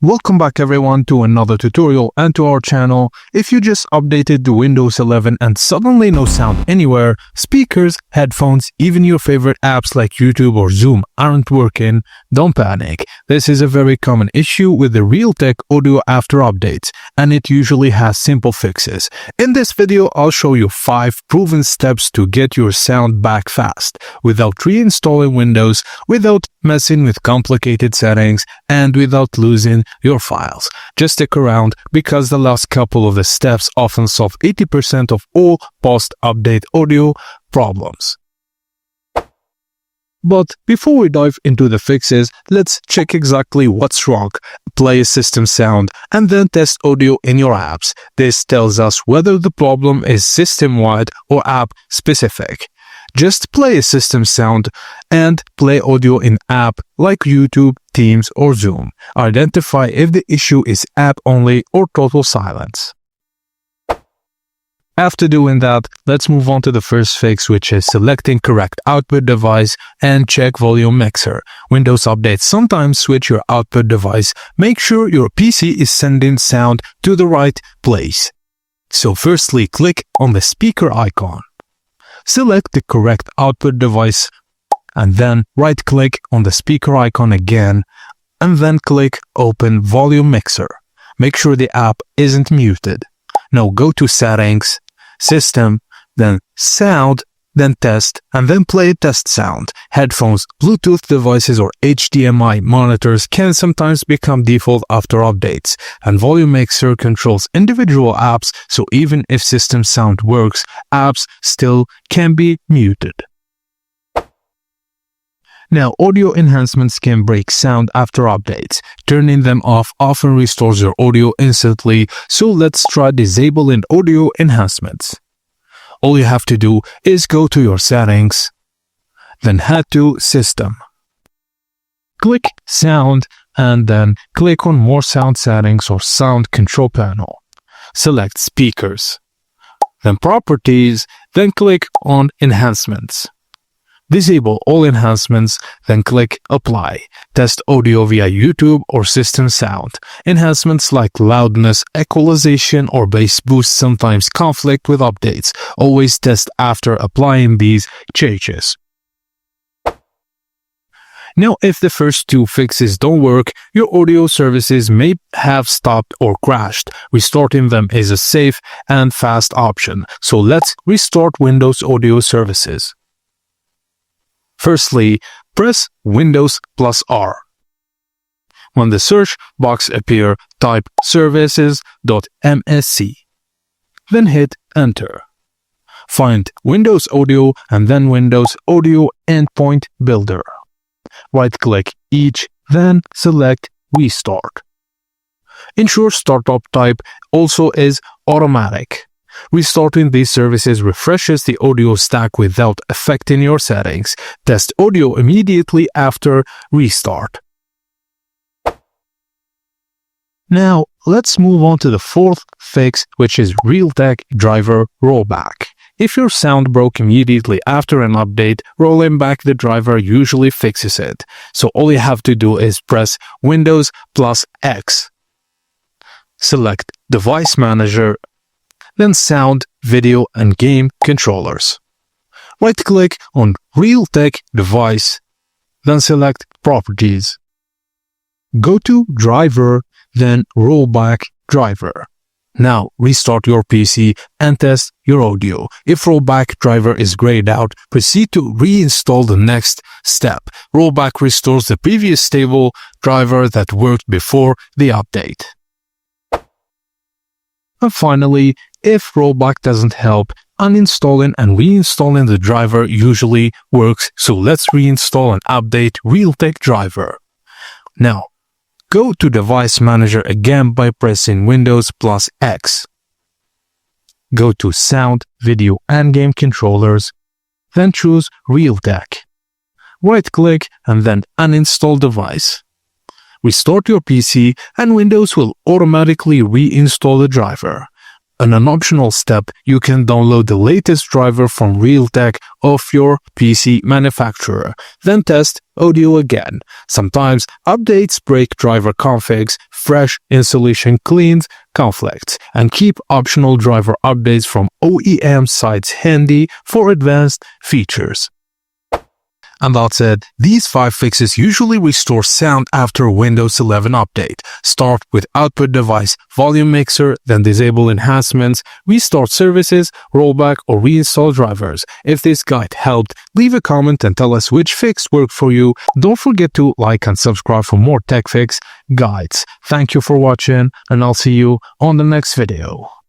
Welcome back everyone to another tutorial and to our channel. If you just updated to Windows 11 and suddenly no sound anywhere, speakers, headphones, even your favorite apps like YouTube or Zoom aren't working, don't panic. This is a very common issue with the Realtek audio after updates, and it usually has simple fixes. In this video, I'll show you 5 proven steps to get your sound back fast, without reinstalling Windows, without messing with complicated settings, and without losing your files. Just stick around because the last couple of the steps often solve 80% of all post-update audio problems. But before we dive into the fixes, let's check exactly what's wrong, play a system sound, and then test audio in your apps. This tells us whether the problem is system-wide or app-specific. Just play a system sound and play audio in app like YouTube, Teams, or Zoom. Identify if the issue is app only or total silence. After doing that, let's move on to the first fix, which is selecting correct output device and check volume mixer. Windows updates sometimes switch your output device. Make sure your PC is sending sound to the right place. So firstly, click on the speaker icon. Select the correct output device and then right-click on the speaker icon again and then click Open Volume Mixer. Make sure the app isn't muted. Now go to Settings, System, then Sound, then Test, and then play test sound. Headphones, Bluetooth devices, or HDMI monitors can sometimes become default after updates, and Volume Mixer controls individual apps, so even if system sound works, apps still can be muted. Now, audio enhancements can break sound after updates. Turning them off often restores your audio instantly, so let's try disabling audio enhancements. All you have to do is go to your settings, then head to System. Click Sound and then click on More Sound Settings or Sound Control Panel. Select Speakers, then Properties, then click on Enhancements. Disable all enhancements, then click Apply. Test audio via YouTube or system sound. Enhancements like loudness, equalization, or bass boost sometimes conflict with updates. Always test after applying these changes. Now, if the first 2 fixes don't work, your audio services may have stopped or crashed. Restarting them is a safe and fast option. So let's restart Windows audio services. Firstly, press Windows plus R. When the search box appears, type services.msc. Then hit Enter. Find Windows Audio and then Windows Audio Endpoint Builder. Right-click each, then select Restart. Ensure startup type also is automatic. Restarting these services refreshes the audio stack without affecting your settings. Test audio immediately after restart. Now, let's move on to the 4th fix, which is Realtek driver rollback. If your sound broke immediately after an update, rolling back the driver usually fixes it. So all you have to do is press Windows plus X. Select Device Manager, then Sound, Video, and Game Controllers. Right-click on Realtek Device, then select Properties. Go to Driver, then Rollback Driver. Now restart your PC and test your audio. If Rollback driver is grayed out, proceed to reinstall the next step. Rollback restores the previous stable driver that worked before the update. And finally, if rollback doesn't help, uninstalling and reinstalling the driver usually works, so let's reinstall and update Realtek driver. Now, go to Device Manager again by pressing Windows plus X. Go to Sound, Video, and Game Controllers, then choose Realtek. Right-click and then uninstall device. Restart your PC and Windows will automatically reinstall the driver. On an optional step, you can download the latest driver from Realtek of your PC manufacturer. Then test audio again. Sometimes updates break driver configs. fresh installation cleans conflicts, and keep optional driver updates from OEM sites handy for advanced features. And that's it. These 5 fixes usually restore sound after Windows 11 update. Start with output device, volume mixer, then disable enhancements, restart services, rollback or reinstall drivers. If this guide helped, leave a comment and tell us which fix worked for you. Don't forget to like and subscribe for more tech fix guides. Thank you for watching, and I'll see you on the next video.